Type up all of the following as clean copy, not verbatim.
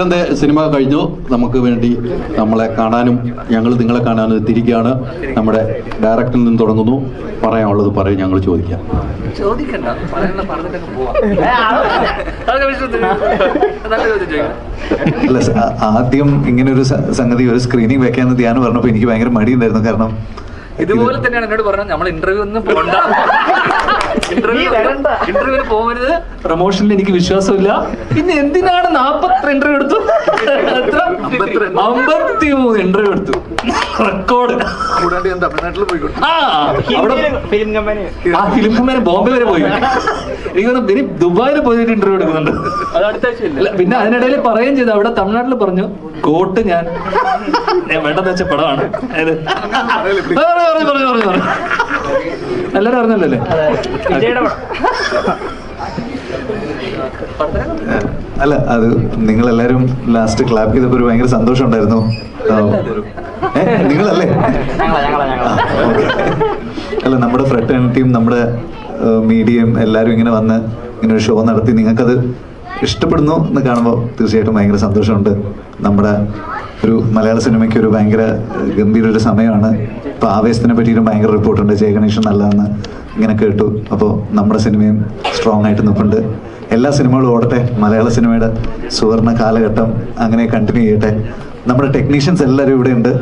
എന്തായാലും സിനിമ കഴിഞ്ഞു. നമുക്ക് വേണ്ടി നമ്മളെ കാണാനും ഞങ്ങൾ നിങ്ങളെ കാണാനും എത്തിയിരിക്കുകയാണ്. നമ്മുടെ ഡയറക്ടറിൽ നിന്ന് തുടങ്ങുന്നു. പറയാനുള്ളത് പറയും, ഞങ്ങൾ ചോദിക്കാം. അല്ല, ആദ്യം ഇങ്ങനെ ഒരു സംഗതി ഒരു സ്ക്രീനിങ് വെക്കാന്ന് ധ്യാനം പറഞ്ഞപ്പോൾ എനിക്ക് ഭയങ്കര മടിയുണ്ടായിരുന്നു. കാരണം ഇതുപോലെ തന്നെയാണ് എന്നോട് പറഞ്ഞത്, നമ്മൾ ഇന്റർവ്യൂ ഒന്നും പോകണ്ട, ഇന്റർവ്യൂവിന് പോകരുത്, പ്രൊമോഷനിൽ എനിക്ക് വിശ്വാസമില്ല, പിന്നെ എന്തിനാണ് 42 ഇന്റർവ്യൂ എടുത്തു, 53 ഇന്റർവ്യൂ എടുത്തു, റെക്കോർഡ്. ഫിലിം കമ്പനി ബോംബെ വരെ പോയി. എനിക്ക് തോന്നുന്നു ഇനി ദുബായിൽ പോയിട്ട് ഇന്റർവ്യൂ എടുക്കുന്നുണ്ട്. പിന്നെ അതിനിടയിൽ പറയുകയും ചെയ്തു, അവിടെ തമിഴ്നാട്ടിൽ പറഞ്ഞു കോട്ട് ഞാൻ വേണ്ടെന്ന് വെച്ച പടമാണ്. എല്ലാരും അറിഞ്ഞല്ലേ? അല്ല, അത് നിങ്ങളെല്ലാരും ലാസ്റ്റ് ക്ലാപ്പ് ചെയ്തപ്പോ ഒരു ഭയങ്കര സന്തോഷം ഉണ്ടായിരുന്നു. നിങ്ങളല്ലേ? അല്ല, നമ്മുടെ ഫ്രട്ടേണിറ്റിയും നമ്മുടെ മീഡിയയും എല്ലാവരും ഇങ്ങനെ വന്ന് ഇങ്ങനെ ഒരു ഷോ നടത്തി നിങ്ങൾക്കത് ഇഷ്ടപ്പെടുന്നു എന്ന് കാണുമ്പോൾ തീർച്ചയായിട്ടും ഭയങ്കര സന്തോഷമുണ്ട്. നമ്മുടെ ഒരു മലയാള സിനിമയ്ക്ക് ഒരു ഭയങ്കര ഗംഭീര ഒരു സമയമാണ്. ഇപ്പോൾ ആവേശത്തിനെ പറ്റിയിട്ടും ഭയങ്കര റിപ്പോർട്ടുണ്ട്, ജയഗണേഷൻ നല്ലതെന്ന് ഇങ്ങനെ കേട്ടു. അപ്പോൾ നമ്മുടെ സിനിമയും സ്ട്രോങ് ആയിട്ട് നിൽപ്പുണ്ട്. എല്ലാ സിനിമകളും ഓടട്ടെ, മലയാള സിനിമയുടെ സുവർണ കാലഘട്ടം അങ്ങനെ കണ്ടിന്യൂ ചെയ്യട്ടെ. നമ്മുടെ ടെക്നീഷ്യൻസ് എല്ലാവരും ഇവിടെ ഉണ്ട്.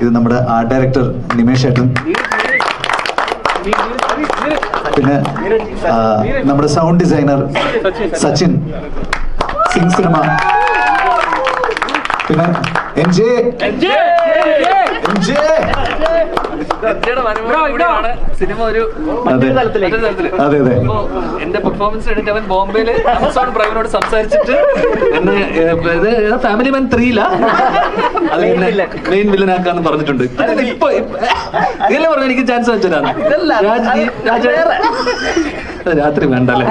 ഇത് നമ്മുടെ ആർട്ട് ഡയറക്ടർ നിമേഷ് ഏട്ടൻ, പിന്നെ നമ്മുടെ sound designer Sachin, Singh cinema, പിന്നെ സിനിമ ഒരു എന്റെ പെർഫോമൻസ് കണ്ടിട്ട് അവൻ ബോംബെയില് ആമസോൺ പ്രൈമിനോട് സംസാരിച്ചിട്ട് എന്നെ ഫാമിലി മാൻ 3 അത് മെയിൻ വില്ലനാക്കാന്ന് പറഞ്ഞിട്ടുണ്ട്. ഇപ്പൊ ഇതല്ലേ പറഞ്ഞു എനിക്ക് ചാൻസ് വെച്ചതാണ്. രാത്രി വേണ്ടല്ലേ?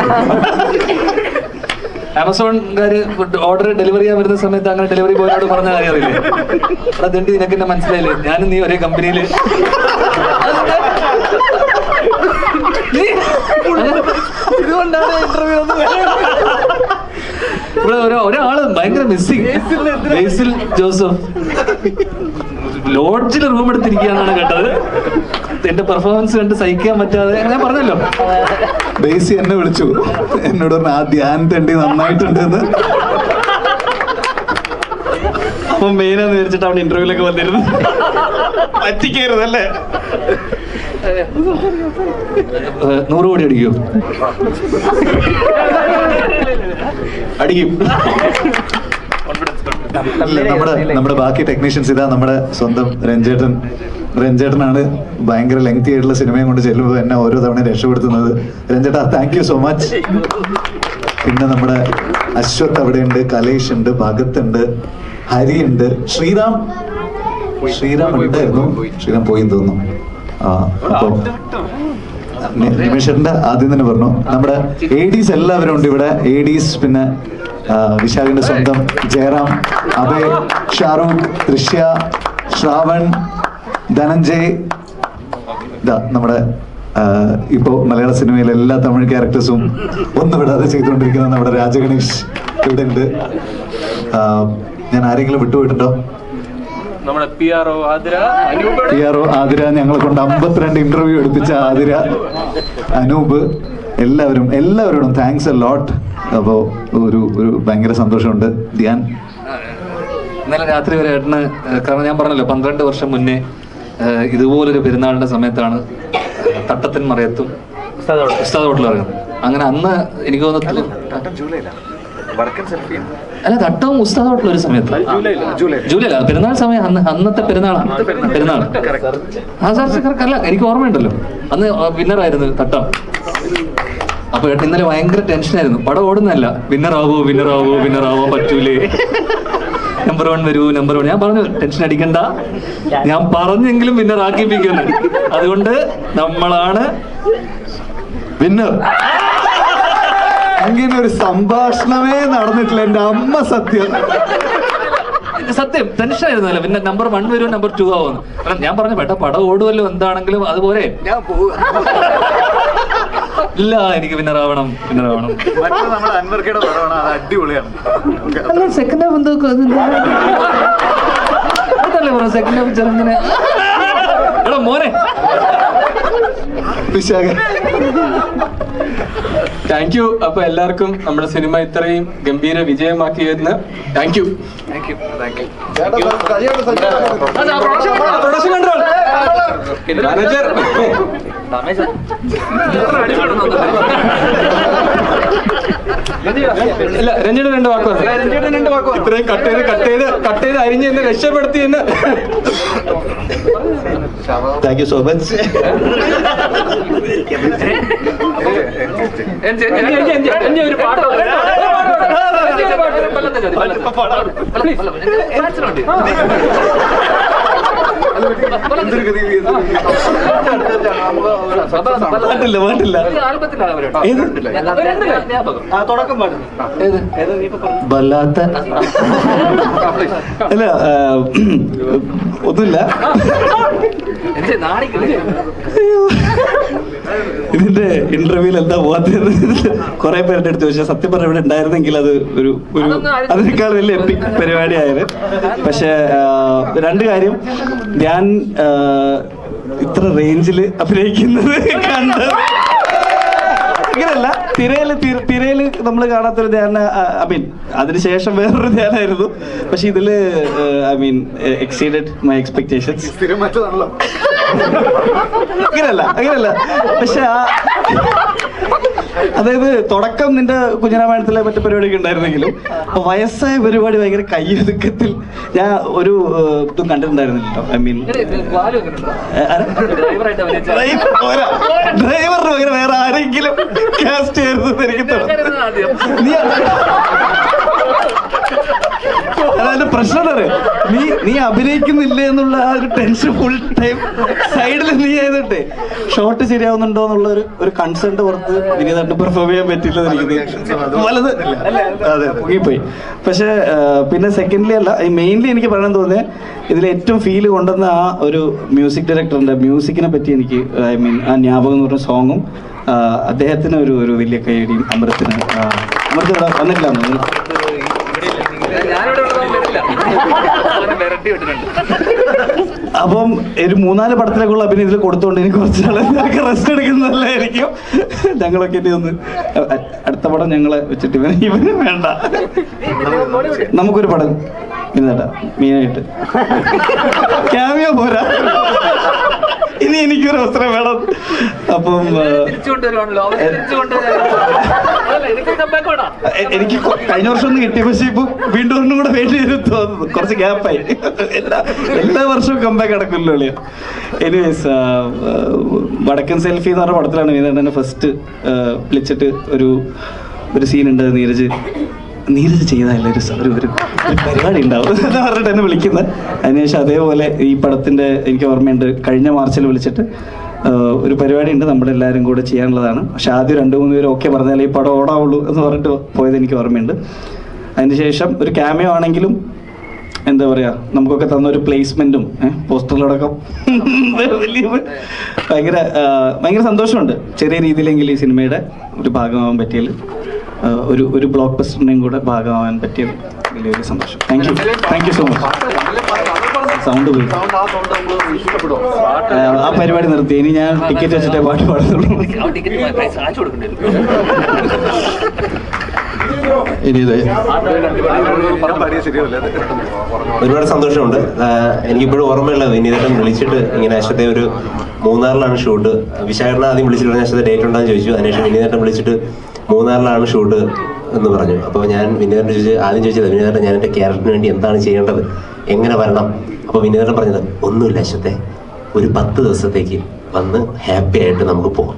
ആമസോൺകാര് ഓർഡർ ഡെലിവറി ചെയ്യാൻ വരുന്ന സമയത്ത് അങ്ങനെ ഡെലിവറി ബോയോട് പറഞ്ഞ കാര്യം അറിയില്ലേ? അതെന്ത് നിനക്ക് എന്നെ മനസ്സിലായില്ലേ? ഞാനും നീ ഒരേ കമ്പനിയില്. ഇതുകൊണ്ടാണ് ഇന്റർവ്യൂ ഇവിടെ ഒരാള് ഭയങ്കര മിസ്സിങ്. ബേസിൽ ജോസഫ് ലോഡ്ജിൽ റൂം എടുത്തിരിക്കുകയെന്നാണ് കേട്ടത്. എന്റെ പെർഫോമൻസ് കണ്ട് സഹിക്കാൻ പറ്റാതെ ഞാൻ പറഞ്ഞല്ലോ. ബേസി എന്നെ വിളിച്ചു, എന്നോട് പറഞ്ഞു ആ ധ്യാൻ തണ്ടി നന്നായിട്ടുണ്ട് എന്ന്. അപ്പൊ മെയിനാന്ന് വിചാരിച്ചിട്ട് അവിടെ ഇന്റർവ്യൂലൊക്കെ വന്നിരുന്നു. പറ്റിക്കരുതല്ലേ? 100 കോടി അടിക്കോ? അടിക്കും. നമ്മുടെ ബാക്കി ടെക്നീഷ്യൻസ് ഇതാ, നമ്മുടെ സ്വന്തം രഞ്ജേട്ടനാണ് ഭയങ്കര ലെങ്തി ആയിട്ടുള്ള സിനിമയും കൊണ്ട് ചെല്ലുമ്പോൾ എന്നെ ഓരോ തവണ രക്ഷപ്പെടുത്തുന്നത്. രഞ്ജേട്ടാ, താങ്ക് യു സോ മച്ച്. പിന്നെ നമ്മുടെ അശ്വത് അവിടെയുണ്ട്, കലേഷ് ഉണ്ട്, ഭഗത് ഉണ്ട്, ഹരി ഉണ്ട്, ശ്രീറാം ഉണ്ടായിരുന്നു. ശ്രീറാം പോയി തോന്നുന്നു. അപ്പൊ നിമിഷന്റെ ആദ്യം തന്നെ പറഞ്ഞു. നമ്മുടെ ADs എല്ലാവരും ഉണ്ട് ഇവിടെ. ADs പിന്നെ വിശാഖിന്റെ സ്വന്തം ജയറാം, അഭയ്, ഷാറൂഖ്, ദൃശ്യ, ശ്രാവൺ, ധനഞ്ജയ്, നമ്മുടെ ഇപ്പോ മലയാള സിനിമയിലെ എല്ലാ തമിഴ് ക്യാരക്ടേഴ്സും ഒന്നും വിടാതെ ചെയ്തുകൊണ്ടിരിക്കുന്ന നമ്മുടെ രാജഗണേഷ് ഇവിടെ ഉണ്ട്. ഞാൻ ആരെങ്കിലും വിട്ടുപോയിട്ടുണ്ടോ? PRO ആതിര, ഞങ്ങളെ കൊണ്ട് 52 ഇന്റർവ്യൂ എടുപ്പിച്ച ആതിര, അനൂപ്, എല്ലാവരോടും താങ്ക്സ് എ ലോട്ട്. അപ്പോ ഒരു ഭയങ്കര സന്തോഷമുണ്ട്. ധ്യാൻ ഇന്നലെ രാത്രി വരെ ഏട്ടന്, കാരണം ഞാൻ പറഞ്ഞല്ലോ 12 വർഷം മുന്നേ ഇതുപോലൊരു പെരുന്നാളിന്റെ സമയത്താണ് തട്ടത്തിൻ മറയത്തും ഉസ്താദ് ഹോട്ടൽ ഇറങ്ങുന്നത്. അങ്ങനെ അന്ന് എനിക്ക് തോന്നുന്നു അല്ല, തട്ടവും ഉസ്താദ് ഹോട്ടൽ ഒരു സമയത്ത് ജൂലൈ അല്ല, പെരുന്നാൾ സമയം, അന്നത്തെ പെരുന്നാളാണ്. അല്ല, എനിക്ക് ഓർമ്മയുണ്ടല്ലോ, അന്ന് വിന്നറായിരുന്നു തട്ടം. അപ്പൊ ഏട്ടൻ ഇന്നലെ ഭയങ്കര ടെൻഷനായിരുന്നു. പടം ഓടുന്നല്ല, വിന്നറാവോ പറ്റൂലേ, നമ്പർ 1 വരൂ, നമ്പർ 1. ഞാൻ പറഞ്ഞു ടെൻഷൻ അടിക്കണ്ട, ഞാൻ പറഞ്ഞെങ്കിലും വിന്നർ ആക്കിപ്പിക്കുന്നു. അതുകൊണ്ട് നമ്മളാണ് വിന്നർ. അങ്ങനെ ഒരു സംഭാഷണമേ നടന്നിട്ടില്ല എന്റെ അമ്മ. സത്യം ടെൻഷൻ ആയിരുന്നല്ലോ. പിന്നെ നമ്പർ 1 വരും, നമ്പർ 2 ആവുമെന്ന്. ഞാൻ പറഞ്ഞു പടം ഓടുമല്ലോ, എന്താണെങ്കിലും അതുപോലെ ഞാൻ പോവുക. ഇല്ല, എനിക്ക് വിന്നറാവണം. മറ്റേ നമ്മുടെ അൻവർക്കയുടെ പടമാണ്, അത് അടിപൊളിയാണ്. അല്ല, സെക്കൻഡ് ഹാഫ് എന്തോ അതല്ലേ പറ, സെക്കൻഡ് ഹാഫ് ചെറുങ്ങനെ. എടാ മോനെ, താങ്ക് യു. അപ്പൊ എല്ലാവർക്കും നമ്മുടെ സിനിമ ഇത്രയും ഗംഭീര വിജയമാക്കിയതിന് thank you. Production control manager. ഇല്ല, രഞ്ജിയുടെ 2 വാക്ക് ഇത്രയും കട്ട് ചെയ്ത് അരിഞ്ഞ് എന്നെ രക്ഷപ്പെടുത്തി എന്ന്. Thank you so much. ഒരു പാട്ട് വല്ലാത്ത അല്ല, ഒന്നുമില്ല. ഇതിന്റെ ഇന്റർവ്യൂവിൽ എന്താ പോകാത്തത് കുറെ പേരുടെ അടുത്ത് ചോദിച്ചാൽ സത്യം പറഞ്ഞ ഇവിടെ ഉണ്ടായിരുന്നെങ്കിൽ അത് ഒരു അതിനേക്കാൾ വലിയ എപ്പിക് പരിപാടിയായത്. പക്ഷെ 2 കാര്യം, ഞാൻ ഇത്ര റേഞ്ചിൽ അഭിനയിക്കുന്നത് കണ്ട് അങ്ങനെയല്ല, തിരയില് നമ്മൾ കാണാത്തൊരു ധ്യാന, ഐ മീൻ അതിനുശേഷം വേറൊരു ധ്യാനായിരുന്നു. പക്ഷെ ഇതില് I mean exceeded my expectations. അങ്ങനെയല്ല. പക്ഷെ അതായത് തുടക്കം നിന്റെ കുഞ്ഞിരാമായണത്തിലെ മറ്റു പരിപാടിയൊക്കെ ഉണ്ടായിരുന്നെങ്കിലും വയസ്സായ പരിപാടി ഭയങ്കര കയ്യൊതുക്കത്തിൽ ഞാൻ ഒരു ഇതും കണ്ടിട്ടുണ്ടായിരുന്നില്ല. ഐ മീൻ ഡ്രൈവറിന് പകരം വേറെ ആരെങ്കിലും കാസ്റ്റ് ആയിരുന്നു എനിക്ക് തോന്നുന്നു. അതായത് പ്രശ്നം നീ അഭിനയിക്കുന്നില്ല എന്നുള്ള ആ ഒരു ടെൻഷൻ ഫുൾ ടൈം സൈഡിൽ നീ ചെയ്തിട്ടേ ഷോട്ട് ശരിയാവുന്നുണ്ടോ എന്നുള്ള ഒരു കൺസേണിന്റെ പുറത്ത് വിനീതേട്ടന് പെർഫോം ചെയ്യാൻ പറ്റില്ല വലത് പോയി. പക്ഷെ പിന്നെ സെക്കൻഡ്ലി അല്ല, മെയിൻലി എനിക്ക് പറയാൻ തോന്നിയത് ഇതിൽ ഏറ്റവും ഫീൽ കൊണ്ടുവന്ന ആ ഒരു മ്യൂസിക് ഡയറക്ടറിന്റെ മ്യൂസിക്കിനെ പറ്റി എനിക്ക് ഐ മീൻ ആ ഞാപകം എന്ന് പറഞ്ഞ സോങ്ങും അദ്ദേഹത്തിന് ഒരു വലിയ കൈയടിയും. അമൃത്തിന് ഇവിടെ വന്നിട്ടില്ല. അപ്പം ഒരു 3-4 പടത്തിലേക്കുള്ള അഭിനയത്തിൽ കൊടുത്തോണ്ട് എനിക്ക് കുറച്ച് നാളെ റെസ്റ്റ് എടുക്കുന്നതല്ലായിരിക്കും. ഞങ്ങളൊക്കെ ഒന്ന് അടുത്ത പടം ഞങ്ങളെ വെച്ചിട്ട് ഇവന് വേണ്ട, നമുക്കൊരു പടം ഇന്നേട്ടാ മെയിനായിട്ട് ക്യാമിയോ പോരാ, ഇനി എനിക്കൊരു അവസരം വേണം. അപ്പം എനിക്ക് കഴിഞ്ഞ വർഷം ഒന്ന് കിട്ടി, പക്ഷെ ഇപ്പൊ വീണ്ടും ഒന്നും കൂടെ വേണ്ടി വരും തോന്നുന്നു. കുറച്ച് ഗ്യാപ്പായി. എല്ലാ വർഷവും കമ്പാക്ക് നടക്കില്ലോ. എനിവേസ്, വടക്കൻ സെൽഫി എന്ന് പറഞ്ഞ പടത്തിലാണ് വീണ്ടും ഫസ്റ്റ് വിളിച്ചിട്ട് ഒരു സീനുണ്ട്. നീരജ് ചെയ്താൽ ഒരു പരിപാടി ഉണ്ടാവും എന്ന് പറഞ്ഞിട്ട് എന്നെ വിളിക്കുന്നത്. അതിനുശേഷം അതേപോലെ ഈ പടത്തിന്റെ എനിക്ക് ഓർമ്മയുണ്ട്, കഴിഞ്ഞ മാർച്ചിൽ വിളിച്ചിട്ട് ഒരു പരിപാടി ഉണ്ട് നമ്മുടെ എല്ലാവരും കൂടെ ചെയ്യാനുള്ളതാണ്. പക്ഷെ ആദ്യം 2-3 പേര് ഓക്കെ പറഞ്ഞാൽ ഈ പടം ഓടാവുള്ളൂ എന്ന് പറഞ്ഞിട്ട് പോയത് എനിക്ക് ഓർമ്മയുണ്ട്. അതിനുശേഷം ഒരു ക്യാമിയോ ആണെങ്കിലും എന്താ പറയാ, നമുക്കൊക്കെ തന്നൊരു പ്ലേസ്മെന്റും പോസ്റ്ററിലടക്കം ഭയങ്കര സന്തോഷമുണ്ട്. ചെറിയ രീതിയിലെങ്കിൽ ഈ സിനിമയുടെ ഒരു ഭാഗമാവാൻ പറ്റിയാൽ, ഒരു ബ്ലോക്ക് ബസ്റ്ററിന്റെയും കൂടെ ഭാഗമാവാൻ പറ്റിയത് വലിയൊരു സന്തോഷം. Thank you so much. Sound പോയി, ആ പരിപാടി നിർത്തി. ഇനി ഞാൻ ടിക്കറ്റ് വെച്ചിട്ടേ പാട്ട് പാടുന്നുള്ളൂ. ഒരുപാട് സന്തോഷമുണ്ട്. എനിക്കിപ്പോഴും ഓർമ്മയുള്ള വിനീതേട്ടൻ വിളിച്ചിട്ട് ഇങ്ങനെ അശ്വത്തെ ഒരു മൂന്നാറിലാണ് ഷൂട്ട്. വിശാഖനെ ആദ്യം വിളിച്ചിട്ട് പറഞ്ഞ അശ്വത്തെ ഡേറ്റ് ഉണ്ടോന്ന് ചോദിച്ചു. അതിനുശേഷം വിനീതേട്ടൻ വിളിച്ചിട്ട് മൂന്നാറിലാണ് ഷൂട്ട് എന്ന് പറഞ്ഞു. അപ്പോൾ ഞാൻ വിനീതേട്ടൻ ആദ്യം ചോദിച്ചത്, വിനീതേട്ടൻ ഞാൻ എൻ്റെ ക്യാരക്ടറിന് വേണ്ടി എന്താണ് ചെയ്യേണ്ടത്, എങ്ങനെ വരണം? അപ്പോൾ വിനീതേട്ടൻ പറഞ്ഞത്, ഒന്നുമില്ല അശ്വത്തെ, ഒരു 10 ദിവസത്തേക്ക് വന്ന് ഹാപ്പി ആയിട്ട് നമുക്ക് പോകാം.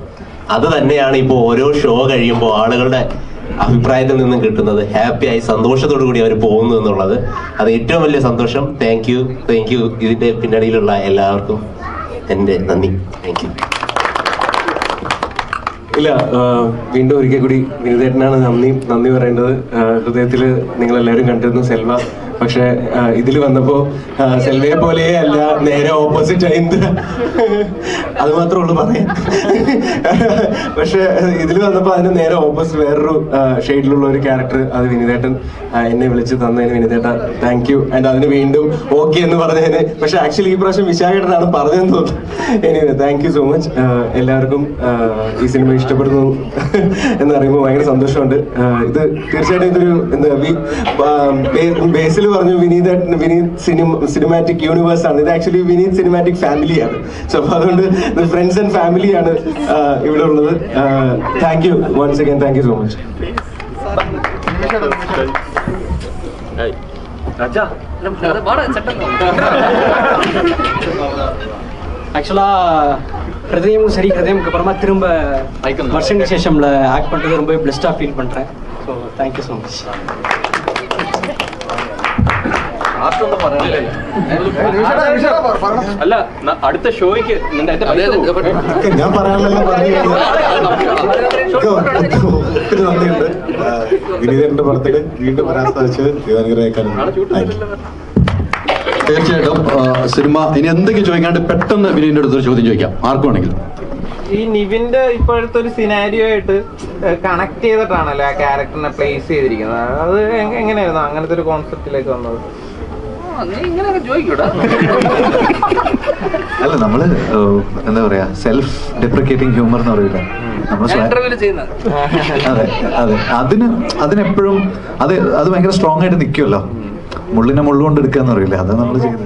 അത് തന്നെയാണ് ഇപ്പോൾ ഓരോ ഷോ കഴിയുമ്പോൾ ആളുകളുടെ അഭിപ്രായത്തിൽ നിന്നും കിട്ടുന്നത്. ഹാപ്പിയായി സന്തോഷത്തോടു കൂടി അവർ പോകുന്നു എന്നുള്ളത് അത് ഏറ്റവും വലിയ സന്തോഷം. Thank you. ഇതിൻ്റെ പിന്നണിയിലുള്ള എല്ലാവർക്കും എൻ്റെ നന്ദി. Thank you. ഇല്ല, വീണ്ടും ഒരിക്കൽ കൂടി വിനീതേട്ടനാണ് നന്ദി പറയേണ്ടത്. ഹൃദയത്തിൽ നിങ്ങളെല്ലാവരും കണ്ടിരുന്നു. സെൽവ പക്ഷെ ഇതിൽ വന്നപ്പോ സെൽവയെ പോലെയേ അല്ല, നേരെ ഓപ്പോസിറ്റ് ആയത്. അത് മാത്രമേ ഉള്ളൂ പറയാൻ. പക്ഷെ ഇതിൽ വന്നപ്പോ അതിന് നേരെ ഓപ്പോസിറ്റ് വേറൊരു ഷെയ്ഡിലുള്ള ഒരു ക്യാരക്ടർ അത് വിനീതേട്ടൻ എന്നെ വിളിച്ച് തന്നതിന് വിനീതേട്ട താങ്ക് യു. ആൻഡ് അതിന് വീണ്ടും ഓക്കെ എന്ന് പറഞ്ഞതിന്, പക്ഷെ ആക്ച്വലി ഈ പ്രാവശ്യം വിശാഖേട്ടനാണ് പറഞ്ഞതെന്ന് തോന്നുന്നു. Anyway thank you so much. എല്ലാവർക്കും ഈ സിനിമ ഇഷ്ടപ്പെടുന്നു എന്നറിയുമ്പോൾ ഭയങ്കര സന്തോഷമുണ്ട്. ഇത് തീർച്ചയായിട്ടും ഇതൊരു എന്താ ബേസിൽ പറഞ്ഞു വിനീത് സിനിമാറ്റിക് യൂണിവേഴ്സ് ആണ്. ഇത് ആക്ച്വലി വിനീത് സിനിമാറ്റിക് ഫാമിലിയാണ്. സോ അപ്പൊ അതുകൊണ്ട് ഫ്രണ്ട്സ് ആൻഡ് ഫാമിലിയാണ് ഇവിടെ ഉള്ളത്. Thank you once again, thank you so much. Actually Hridayam சரி ஹிருதயம்க்கு அப்புறமா திரும்ப வருஷங்களுக்கு சேஷம்ல ஆக்ட் பண்ணுறது ரொம்ப பிளெஸ்டாக ஃபீல் பண்ணுறேன். So thank you so much. അല്ല അടുത്ത ഷോയ്ക്ക് ഞാൻ പറയാനെല്ലാം പറഞ്ഞു. ഒത്തിരി നന്ദിയുണ്ട്. വിനീതന്റെ പടത്തിൽ വീണ്ടും വരാൻ സാധിച്ചത് ദൈവാനുഗ്രഹിക്കാനുണ്ട്. തീർച്ചയായിട്ടും സിനിമ ഇനി എന്തെങ്കിലും ചോദിക്കാണ്ട് പെട്ടെന്ന് വിനീതിന്റെ അടുത്തൊരു ചോദ്യം ചോദിക്കാം, ആർക്കും വേണമെങ്കിലും. ഈ നിവിന്റെ ഇപ്പോഴത്തെ ഒരു സിനാരിയോ ആയിട്ട് കണക്ട് ചെയ്തിട്ടാണല്ലോ ആ ക്യാരക്ടറിനെ പ്ലേസ് ചെയ്തിരിക്കുന്നത്. അത് എങ്ങനെയായിരുന്നു അങ്ങനത്തെ ഒരു കോൺസെപ്റ്റിലേക്ക് വന്നത്? അല്ല, നമ്മള് എന്താ പറയാ, സെൽഫ് ഡെപ്രിക്കേറ്റിംഗ് ഹ്യൂമർ എന്ന് പറയില്ല അതെ അതെ, അതിനെപ്പോഴും അത് ഭയങ്കര സ്ട്രോങ് ആയിട്ട് നിൽക്കുമല്ലോ. മുള്ളിനെ മുള്ളുകൊണ്ട് എടുക്കുക എന്ന് പറയില്ല, അത് നമ്മൾ ചെയ്തത്.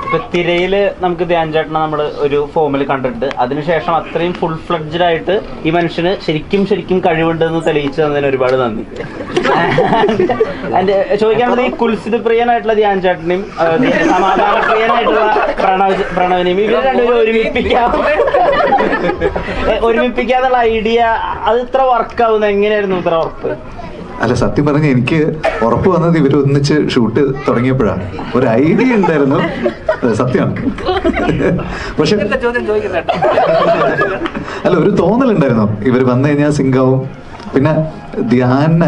ഇപ്പൊ തിരയില് നമുക്ക് ധ്യാൻ ചേട്ടനെ നമ്മൾ ഒരു ഫോമിൽ കണ്ടിട്ട് അതിനുശേഷം അത്രയും ഫുൾ ഫ്ലഡ്ജഡ് ആയിട്ട് ഈ മനുഷ്യന് ശരിക്കും കഴിവുണ്ടെന്ന് തെളിയിച്ചു തന്നതിന് ഒരുപാട് നന്ദി. എന്റെ ചോദിക്കാനുള്ളത്, ഈ കുൽസിത് പ്രിയനായിട്ടുള്ള ധ്യാൻ ചേട്ടനെയും സമാധാന പ്രിയനായിട്ടുള്ള പ്രണവിനെയും ഇവർ രണ്ടുപേരും ഒരുമിപ്പിക്കാന്നുള്ള ഐഡിയ അത് ഇത്ര വർക്കാവുന്നത് എങ്ങനെയായിരുന്നു? ഇത്ര ഉറപ്പ്? അല്ല, സത്യം പറഞ്ഞ എനിക്ക് ഉറപ്പ് വന്നത് ഇവർ ഒന്നിച്ച് ഷൂട്ട് തുടങ്ങിയപ്പോഴാണ്. ഒരു ഐഡിയ ഉണ്ടായിരുന്നു, സത്യമാണ്. പക്ഷെ അല്ല, ഒരു തോന്നലുണ്ടായിരുന്നു ഇവർ വന്നു കഴിഞ്ഞാൽ സിങ്കാവും. പിന്നെ ധ്യാന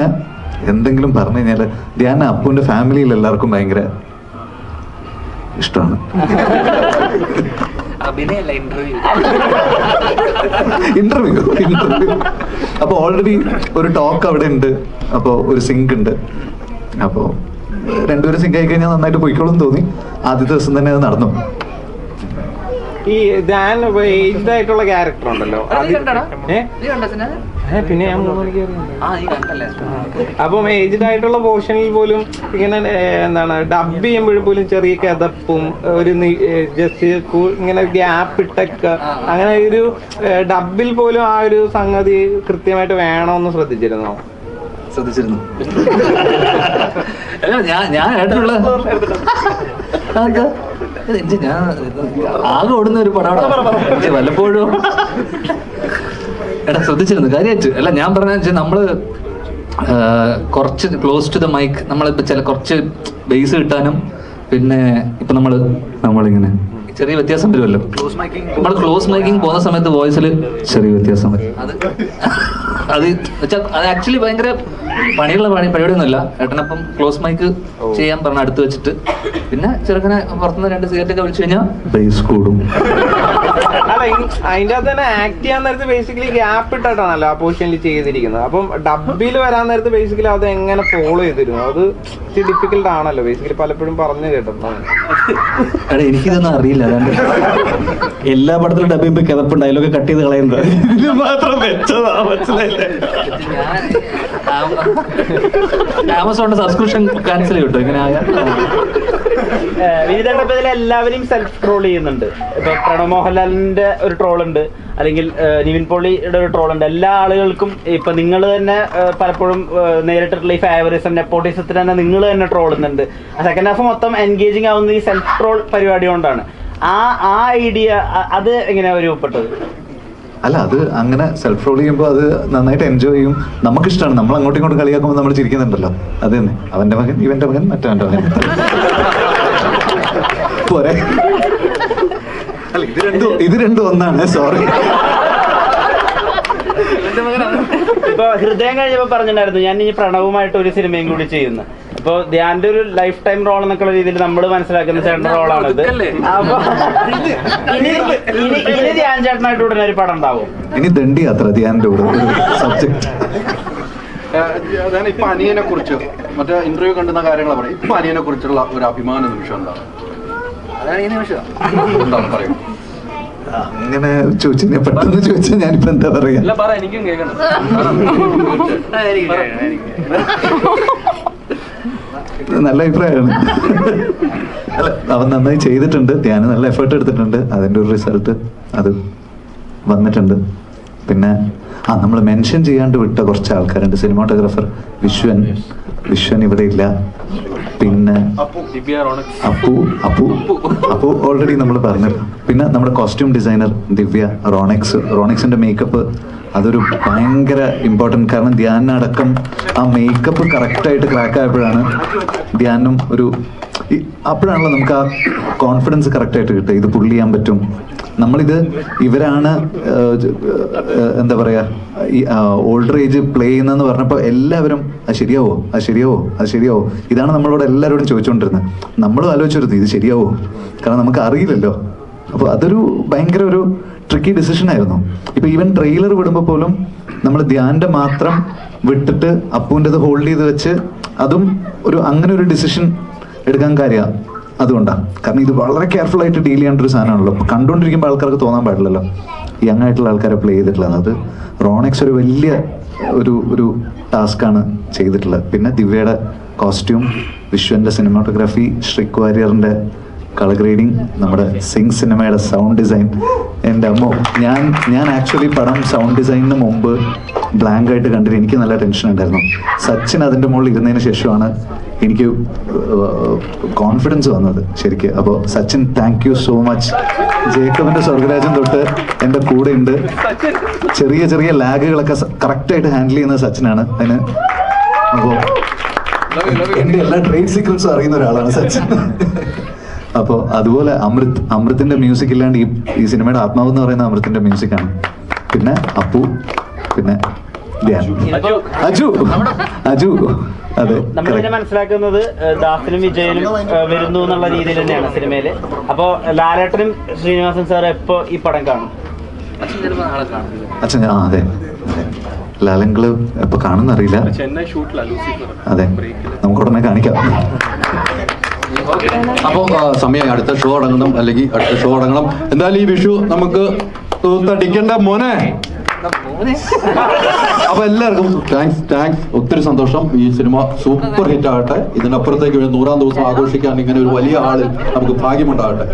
എന്തെങ്കിലും പറഞ്ഞു കഴിഞ്ഞാൽ ധ്യാന അപ്പുവിന്റെ ഫാമിലിയിൽ എല്ലാവർക്കും ഭയങ്കര ഇഷ്ടമാണ്. ഇന്റർവ്യൂ അപ്പൊ ഓൾറെഡി ഒരു ടോക്ക് അവിടെ ഉണ്ട്, അപ്പൊ ഒരു സിങ്ക് ഉണ്ട്. അപ്പോ രണ്ടുപേരും സിങ്ക് ആയി കഴിഞ്ഞാൽ നന്നായിട്ട് പോയിക്കോളും തോന്നി. ആദ്യത്തെ ദിവസം തന്നെ അത് നടന്നു. ഈ ധ്യാൻ ഏജ്ഡ് ആയിട്ടുള്ള ക്യാരക്ടർ ഉണ്ടല്ലോ, പിന്നെ ഞാൻ 3 മണിക്ക് അപ്പം ഏജ്ഡ് ആയിട്ടുള്ള പോർഷനിൽ പോലും ഇങ്ങനെ എന്താണ് ഡബ് ചെയ്യുമ്പോഴും പോലും ചെറിയ കഥപ്പും ഒരു ജസ്റ്റ് ഇങ്ങനെ ഗ്യാപ്പ് ഇട്ടൊക്കെ അങ്ങനെ ഒരു ഡബിൽ പോലും ആ ഒരു സംഗതി കൃത്യമായിട്ട് വേണമെന്ന് ശ്രദ്ധിച്ചിരുന്നോ? ശ്രദ്ധിച്ചിരുന്നു. ഞാൻ ആയിട്ടുള്ള ഞാൻ ആകെ ഓടുന്ന ഒരു പടമാണ് വല്ലപ്പോഴും. എടാ ശ്രദ്ധിച്ചിരുന്നു കാര്യമായിട്ട്. അല്ല, ഞാൻ പറഞ്ഞ നമ്മള് കുറച്ച് ക്ലോസ് ടു ദ മൈക്ക്, നമ്മളിപ്പോ കുറച്ച് ബേസ് കിട്ടാനും പിന്നെ ഇപ്പൊ നമ്മളിങ്ങനെ ചെറിയ വ്യത്യാസം വരുമല്ലോ. നമ്മൾ ക്ലോസ് മൈക്കിങ് പോകുന്ന സമയത്ത് വോയിസിൽ ചെറിയ വ്യത്യാസം വരും. അത് വെച്ചാൽ അത് ആക്ച്വലി ഭയങ്കര പണിയുള്ള പരിപാടിയൊന്നുമല്ല. ഏട്ടനപ്പം ക്ലോസ് മൈക്ക് ചെയ്യാൻ പറഞ്ഞ അടുത്ത് വെച്ചിട്ട് പിന്നെ ചെറുക്കനെ പുറത്തുനിന്ന് 2 സിഗരറ്റ് ഒക്കെ വിളിച്ചു കഴിഞ്ഞാൽ ബേസ് കൂടും. അല്ല, അതിന്റെ അകത്ത് തന്നെ ആക്ട് ചെയ്യാൻ നേരത്ത് ബേസിക്കലി ഗ്യാപ്പ് ഇട്ടിട്ടാണല്ലോ ആ പൊസിഷനിൽ ചെയ്തിരിക്കുന്നത്. അപ്പം ഡബിൽ വരാൻ നേരത്ത് ബേസിക്കലി അത് എങ്ങനെ ഫോളോ ചെയ്തിരുന്നു? അത് ഇച്ചിരി ഡിഫിക്കൽട്ട് ആണല്ലോ ബേസിക്കലി, പലപ്പോഴും പറഞ്ഞു കേട്ടിട്ടുണ്ട്. എടാ എനിക്കിതൊന്നും അറിയില്ല, അതുകൊണ്ട് എല്ലാ പടത്തിലും ഡബ് ചെയ്യുമ്പോൾ കിതപ്പും ഡയലോഗ് കട്ട് ചെയ്ത് കളയുന്നത് ഇത് മാത്രം വെച്ചതാ, മനസ്സിലായില്ലേ? ആമസോണിന്റെ സബ്സ്ക്രിപ്ഷൻ ക്യാൻസൽ ചെയ്തിട്ടോ ഇങ്ങനെ ആയ. വിനീതേട്ടത്തിൽ എല്ലാവരെയും സെൽഫ് ട്രോൾ ചെയ്യുന്നുണ്ട്. ഇപ്പൊ പ്രണവ് മോഹൻലാലിന്റെ ഒരു ട്രോൾ ഉണ്ട്, അല്ലെങ്കിൽ നിവിൻ പോളിയുടെ ഒരു ട്രോൾ ഉണ്ട്. എല്ലാ ആളുകൾക്കും ഇപ്പൊ നിങ്ങൾ തന്നെ പലപ്പോഴും നേരിട്ടിട്ടുള്ള ഈ ഫേവറിസം നെപ്പോട്ടിസത്തിന് തന്നെ നിങ്ങൾ തന്നെ ട്രോളുന്നുണ്ട്. സെക്കൻഡ് ഹാഫ് മൊത്തം എൻഗേജിങ് ആവുന്നത് ഈ സെൽഫ് ട്രോൾ പരിപാടി കൊണ്ടാണ്. ആ ഐഡിയ അത് എങ്ങനെയാ രൂപപ്പെട്ടത്? അല്ല, അത് അങ്ങനെ സെൽഫ് റോൾ ചെയ്യുമ്പോൾ അത് നന്നായിട്ട് എൻജോയ് ചെയ്യും. നമുക്കിഷ്ടമാണ്. നമ്മൾ അങ്ങോട്ടും ഇങ്ങോട്ടും കളിയാക്കുമ്പോൾ നമ്മൾ ചിരിക്കുന്നുണ്ടല്ലോ. അത് തന്നെ, അവന്റെ മകൻ ഇവന്റെ മകൻ മറ്റവന്റെ മകൻ പോരെ. അല്ല, ഇത് രണ്ടും ഒന്നാണ്. സോറി. ഇപ്പൊ ഹൃദയം കഴിഞ്ഞപ്പോ പറഞ്ഞിട്ടുണ്ടായിരുന്നു ഞാൻ ഇനി പ്രണവുമായിട്ട് ഒരു സിനിമയും കൂടി ചെയ്യുന്നു. ഇപ്പൊ ധ്യാന്റെ ഒരു ലൈഫ് ടൈം റോൾ എന്നൊക്കെയുള്ള രീതിയിൽ നമ്മൾ മനസ്സിലാക്കുന്ന ചേട്ടന്റെ റോളാണിത്. അപ്പൊ ഇനി ധ്യാൻ ചേട്ടനായിട്ട് ഉടനെ ഒരു പടം ഉണ്ടാവും. ഇനി ദണ്ഡി യാത്ര ധ്യാൻ്റെ കൂടെ ഒരു സബ്ജക്ട്. ഞാൻ ഇപ്പൊ അനിയനെ കുറിച്ച് മറ്റേ ഇന്റർവ്യൂ കണ്ടുന്ന കാര്യങ്ങൾ പറയും. ഇപ്പൊ അനിയനെ കുറിച്ചുള്ള ഒരു അഭിമാന നിമിഷം എന്താണ്? അതാണ് ഈ നിമിഷം എന്താണ് പറയും? അങ്ങനെ ചോദിച്ചാൽ പെട്ടെന്ന് ചോദിച്ചാൽ ഞാനിപ്പോ എന്താ പറയാ? എനിക്കും കേൾക്കണം. നല്ല അഭിപ്രായമാണ്. അല്ല, അവൻ നന്നായി ചെയ്തിട്ടുണ്ട്. ധ്യാൻ നല്ല എഫേർട്ട് എടുത്തിട്ടുണ്ട്. അതിൻ്റെ ഒരു റിസൾട്ട് അത് വന്നിട്ടുണ്ട്. പിന്നെ നമ്മൾ മെൻഷൻ ചെയ്യാണ്ട് വിട്ട കുറച്ച് ആൾക്കാരുണ്ട്. സിനിമാറ്റോഗ്രാഫർ വിശ്വൻ ഇവിടെ ഇല്ല. പിന്നെ അപ്പു ഓൾറെഡി നമ്മൾ പറഞ്ഞു. പിന്നെ നമ്മുടെ കോസ്റ്റ്യൂം ഡിസൈനർ ദിവ്യ, റോണെക്സിന്റെ മേക്കപ്പ് അതൊരു ഭയങ്കര ഇമ്പോർട്ടൻറ്റ്. കാരണം ധ്യാനടക്കം ആ മേക്കപ്പ് കറക്റ്റായിട്ട് ക്രാക്ക് ആയപ്പോഴാണ് ധ്യാനും അപ്പോഴാണല്ലോ നമുക്ക് ആ കോൺഫിഡൻസ് കറക്റ്റായിട്ട് കിട്ടുക. ഇത് പുള്ള് ചെയ്യാൻ പറ്റും. ഇവരാണ് എന്താ പറയാ, ഈ ഓൾഡർ ഏജ് പ്ലേ ചെയ്യുന്നതെന്ന് പറഞ്ഞപ്പോൾ എല്ലാവരും അത് ശരിയാവോ ഇതാണ് നമ്മളോട് എല്ലാവരോടും ചോദിച്ചുകൊണ്ടിരുന്നത്. നമ്മളും ആലോചിച്ചിരുന്നു ഇത് ശരിയാവോ, കാരണം നമുക്ക് അറിയില്ലല്ലോ. അപ്പോൾ അതൊരു ഭയങ്കര ഒരു ട്രിക്കി ഡിസിഷൻ ആയിരുന്നു. ഇപ്പൊ ഈവൻ ട്രെയിലർ വിടുമ്പോൾ പോലും നമ്മൾ ധ്യാന്റെ മാത്രം വിട്ടിട്ട് അപ്പുവിൻ്റെത് ഹോൾഡ് ചെയ്ത് വെച്ച് അതും അങ്ങനെ ഒരു ഡിസിഷൻ എടുക്കാൻ കാര്യമാണ്. അതുകൊണ്ടാണ്. കാരണം ഇത് വളരെ കെയർഫുൾ ആയിട്ട് ഡീൽ ചെയ്യേണ്ട ഒരു സാധനമാണല്ലോ. കണ്ടുകൊണ്ടിരിക്കുമ്പോൾ ആൾക്കാർക്ക് തോന്നാൻ പാടില്ലല്ലോ യങ് ആയിട്ടുള്ള ആൾക്കാരെ പ്ലേ ചെയ്തിട്ടുള്ളത്. അത് റോണെക്സ് ഒരു വലിയ ഒരു ടാസ്ക്കാണ് ചെയ്തിട്ടുള്ളത്. പിന്നെ ദിവ്യയുടെ കോസ്റ്റ്യൂം, വിശ്വന്റെ സിനിമാറ്റോഗ്രാഫി, ശ്രിക് വാര്യറിന്റെ കളർ ഗ്രേഡിങ്, നമ്മുടെ സിംഗ് സിനിമയുടെ സൗണ്ട് ഡിസൈൻ. എൻ്റെ അമ്മോ, ഞാൻ ആക്ച്വലി പടം സൗണ്ട് ഡിസൈനിന് മുമ്പ് ബ്ലാങ്ക് ആയിട്ട് കണ്ടിട്ട് എനിക്ക് നല്ല ടെൻഷൻ ഉണ്ടായിരുന്നു. സച്ചിൻ അതിൻ്റെ മുകളിൽ ഇരുന്നതിന് ശേഷമാണ് എനിക്ക് കോൺഫിഡൻസ് വന്നത് ശരിക്കും. അപ്പോൾ Sachin, thank you so much. ജേക്കബിന്റെ സ്വർഗരാജൻ തൊട്ട് എൻ്റെ കൂടെ ഉണ്ട്. ചെറിയ ലാഗുകളൊക്കെ കറക്റ്റായിട്ട് ഹാൻഡിൽ ചെയ്യുന്നത് സച്ചിനാണ്. അതിന് അപ്പോൾ എൻ്റെ എല്ലാ ട്രേഡ് സീക്രട്സും അറിയുന്ന ഒരാളാണ് സച്ചിൻ. അപ്പോൾ അതുപോലെ അമൃത്തിന്റെ മ്യൂസിക് ഇല്ലാണ്ട് ഈ സിനിമയുടെ ആത്മാവ് എന്ന് പറയുന്ന അമൃത്തിന്റെ മ്യൂസിക്കാണ്. പിന്നെ അപ്പു, പിന്നെ ധ്യാൻ, അജു. അതെ, നമ്മളിങ്ങനെ മനസ്സിലാക്കുന്നത് ദാസനും വിജയനും വരുന്നു എന്നുള്ള രീതിയിൽ തന്നെയാണ് സിനിമയില്. അപ്പോ ലാലേട്ടനും ശ്രീനിവാസൻ സാർ എപ്പോ ഈ പടം കാണും? അച്ഛൻ അതെ ലാലങ്കള് എപ്പോ കാണുന്ന അറിയില്ല. അതെ, നമുക്ക് ഉടനെ കാണിക്കാം. അപ്പോൾ സമയം അടുത്ത ഷോ അടങ്ങണം, എന്തായാലും ഈ വിഷു നമുക്ക് തടിക്കണ്ട മോനെ. അപ്പൊ എല്ലാവർക്കും താങ്ക്സ്. ഒത്തിരി സന്തോഷം. ഈ സിനിമ സൂപ്പർ ഹിറ്റ് ആകട്ടെ. ഇതിനപ്പുറത്തേക്ക് 100-ാം ദിവസം ആഘോഷിക്കാൻ ഇങ്ങനെ ഒരു വലിയ ആളിൽ നമുക്ക് ഭാഗ്യമുണ്ടാകട്ടെ.